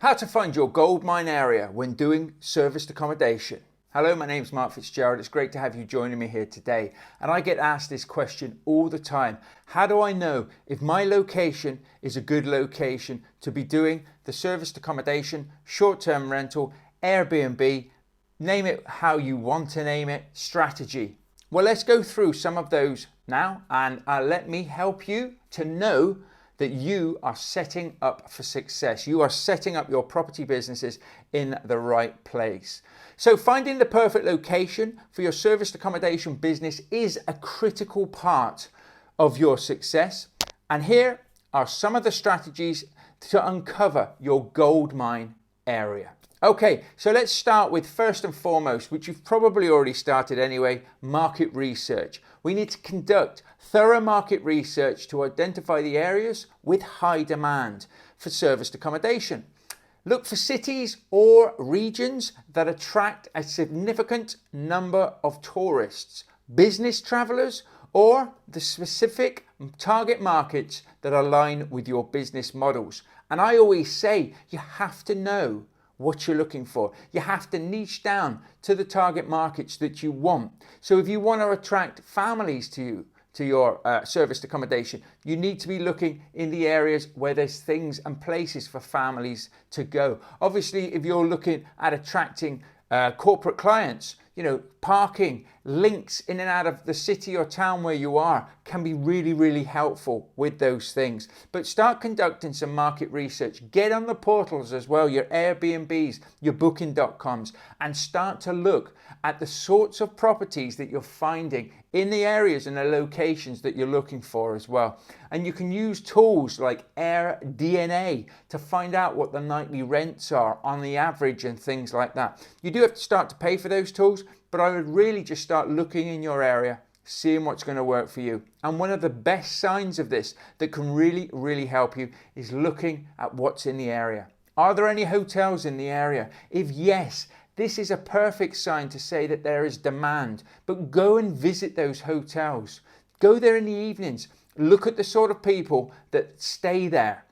How to find your goldmine area when doing serviced accommodation. Hello, my name's Mark Fitzgerald. It's great to have you joining me here today. And I get asked this question all the time. How do I know if my location is a good location to be doing the serviced accommodation, short-term rental, Airbnb, name it how you want to name it, strategy? Well, let's go through some of those now and let me help you to know that you are setting up for success. You are setting up your property businesses in the right place. So finding the perfect location for your serviced accommodation business is a critical part of your success. And here are some of the strategies to uncover your goldmine area. Okay, so let's start with first and foremost, which you've probably already started anyway, market research. We need to conduct thorough market research to identify the areas with high demand for serviced accommodation. Look for cities or regions that attract a significant number of tourists, business travelers, or the specific target markets that align with your business models. And I always say you have to know what you're looking for. You have to niche down to the target markets that you want. So if you want to attract families to your serviced accommodation, you need to be looking in the areas where there's things and places for families to go. Obviously, if you're looking at attracting corporate clients, parking, links in and out of the city or town where you are can be really, really helpful with those things. But start conducting some market research. Get on the portals as well, your Airbnbs, your booking.coms, and start to look at the sorts of properties that you're finding in the areas and the locations that you're looking for as well. And you can use tools like AirDNA to find out what the nightly rents are on the average and things like that. You do have to start to pay for those tools, but I would really just start looking in your area, seeing what's going to work for you. And one of the best signs of this that can really, really help you is looking at what's in the area. Are there any hotels in the area? If yes, this is a perfect sign to say that there is demand. But go and visit those hotels. Go there in the evenings. Look at the sort of people that stay there.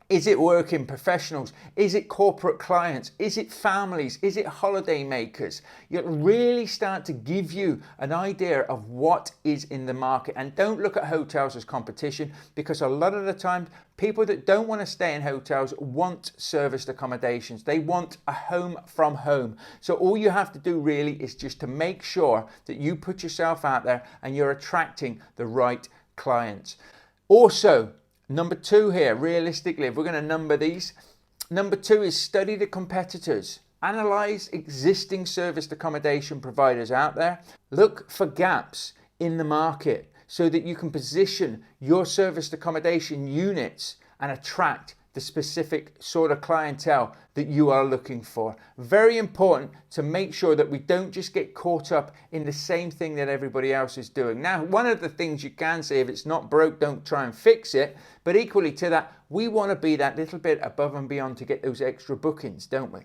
Is it working professionals? Is it corporate clients? Is it families? Is it holiday makers? You'll really start to give you an idea of what is in the market. And don't look at hotels as competition, because a lot of the time, people that don't want to stay in hotels want serviced accommodations. They want a home from home. So all you have to do really is just to make sure that you put yourself out there and you're attracting the right clients. Also, number 2 here, realistically, if we're going to number these, number 2 is study the competitors. Analyze existing serviced accommodation providers out there. Look for gaps in the market so that you can position your serviced accommodation units and attract the specific sort of clientele that you are looking for. Very important to make sure that we don't just get caught up in the same thing that everybody else is doing. Now, one of the things you can say, if it's not broke, don't try and fix it. But equally to that, we want to be that little bit above and beyond to get those extra bookings, don't we?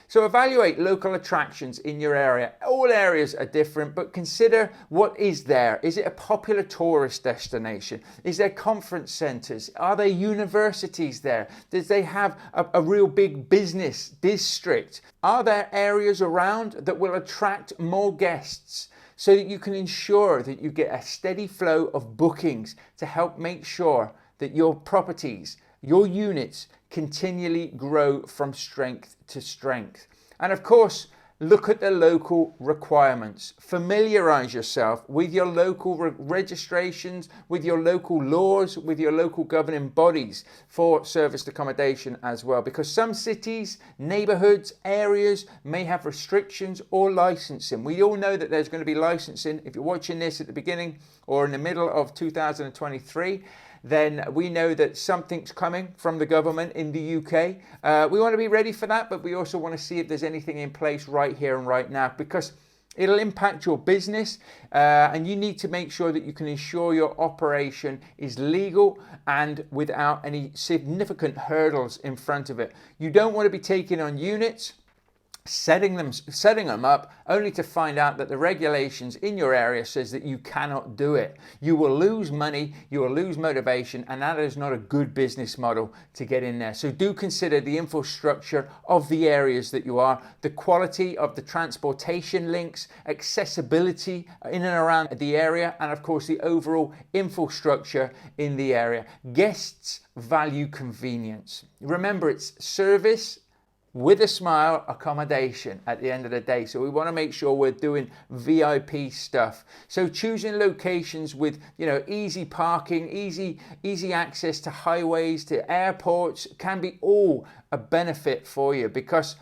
So evaluate local attractions in your area. All areas are different, but consider what is there. Is it a popular tourist destination? Is there conference centres? Are there universities there? Does they have a real big business district? Are there areas around that will attract more guests so that you can ensure that you get a steady flow of bookings to help make sure that your properties, your units continually grow from strength to strength? And of course, look at the local requirements. Familiarize yourself with your local registrations, with your local laws, with your local governing bodies for serviced accommodation as well. Because some cities, neighborhoods, areas may have restrictions or licensing. We all know that there's going to be licensing. If you're watching this at the beginning or in the middle of 2023, then we know that something's coming from the government in the UK. We want to be ready for that, but we also want to see if there's anything in place right here and right now, because it'll impact your business and you need to make sure that you can ensure your operation is legal and without any significant hurdles in front of it. You don't want to be taking on units setting them up only to find out that the regulations in your area says that you cannot do it. You will lose money, you will lose motivation, and that is not a good business model to get in there. So do consider the infrastructure of the areas that you are, the quality of the transportation links, accessibility in and around the area, and of course the overall infrastructure in the area. Guests value convenience. Remember, it's service with a smile, accommodation at the end of the day. So we want to make sure we're doing VIP stuff. So choosing locations with, easy parking, easy access to highways, to airports can be all a benefit for you, because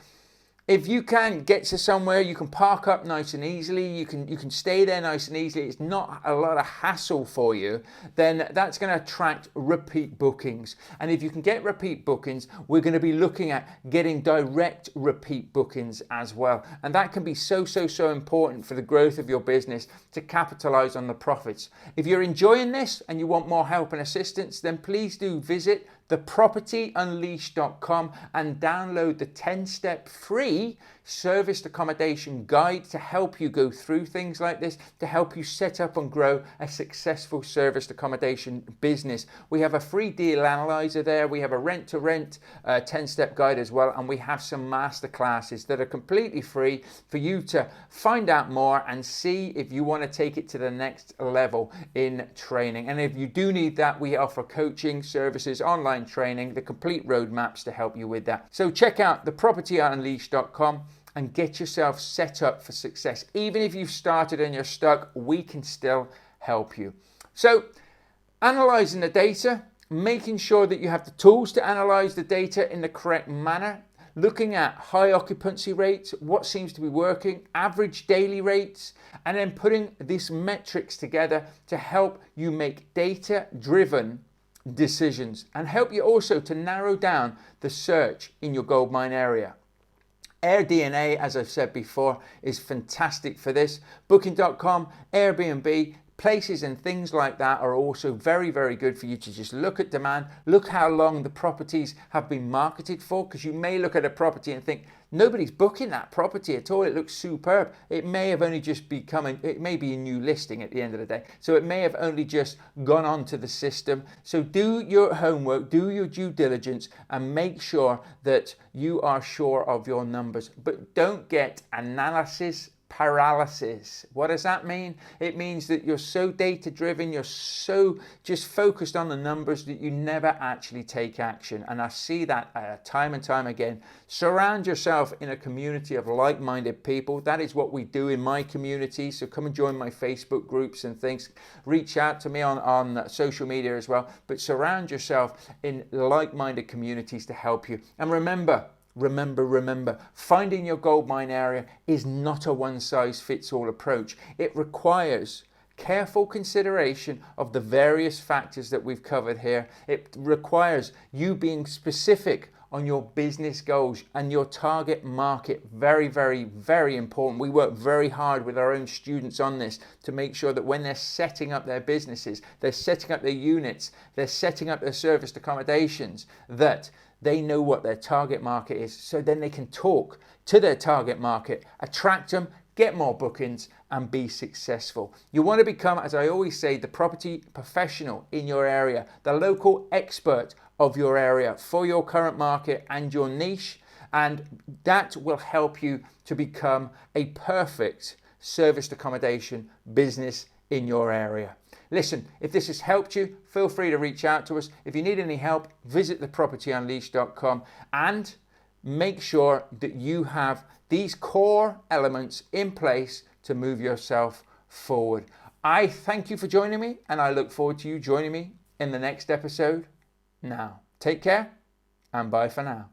if you can get to somewhere, you can park up nice and easily, you can stay there nice and easily, it's not a lot of hassle for you, then that's going to attract repeat bookings. And if you can get repeat bookings, we're going to be looking at getting direct repeat bookings as well. And that can be so important for the growth of your business to capitalize on the profits. If you're enjoying this and you want more help and assistance, then please do visit thepropertyunleashed.com and download the 10-step free serviced accommodation guide to help you go through things like this, to help you set up and grow a successful serviced accommodation business. We have a free deal analyzer there, we have a rent-to-rent 10-step guide as well, and we have some masterclasses that are completely free for you to find out more and see if you want to take it to the next level in training. And if you do need that, we offer coaching services, online training, the complete roadmaps to help you with that. So check out thepropertyunleashed.com and get yourself set up for success. Even if you've started and you're stuck, we can still help you. So analyzing the data, making sure that you have the tools to analyze the data in the correct manner, looking at high occupancy rates, what seems to be working, average daily rates, and then putting these metrics together to help you make data-driven decisions and help you also to narrow down the search in your Goldmine area. AirDNA, as I've said before, is fantastic for this. Booking.com, Airbnb, places and things like that are also very good for you to just look at demand, look how long the properties have been marketed for, because you may look at a property and think, nobody's booking that property at all, it looks superb. It may have only just it may be a new listing at the end of the day. So it may have only just gone onto the system. So do your homework, do your due diligence, and make sure that you are sure of your numbers. But don't get analysis paralysis. What does that mean? It means that you're so data driven, you're so just focused on the numbers that you never actually take action. And I see that time and time again. Surround yourself in a community of like-minded people. That is what we do in my community. So come and join my Facebook groups and things. Reach out to me on social media as well. But surround yourself in like-minded communities to help you. And remember, finding your Goldmine area is not a one-size-fits-all approach. It requires careful consideration of the various factors that we've covered here. It requires you being specific on your business goals and your target market. Very important. We work very hard with our own students on this to make sure that when they're setting up their businesses, they're setting up their units, they're setting up their serviced accommodations, that they know what their target market is, so then they can talk to their target market, attract them, get more bookings, and be successful. You want to become, as I always say, the property professional in your area, the local expert of your area for your current market and your niche, and that will help you to become a perfect serviced accommodation business in your area. Listen, if this has helped you, feel free to reach out to us. If you need any help, visit thepropertyunleashed.com and make sure that you have these core elements in place to move yourself forward. I thank you for joining me, and I look forward to you joining me in the next episode. Now, take care and bye for now.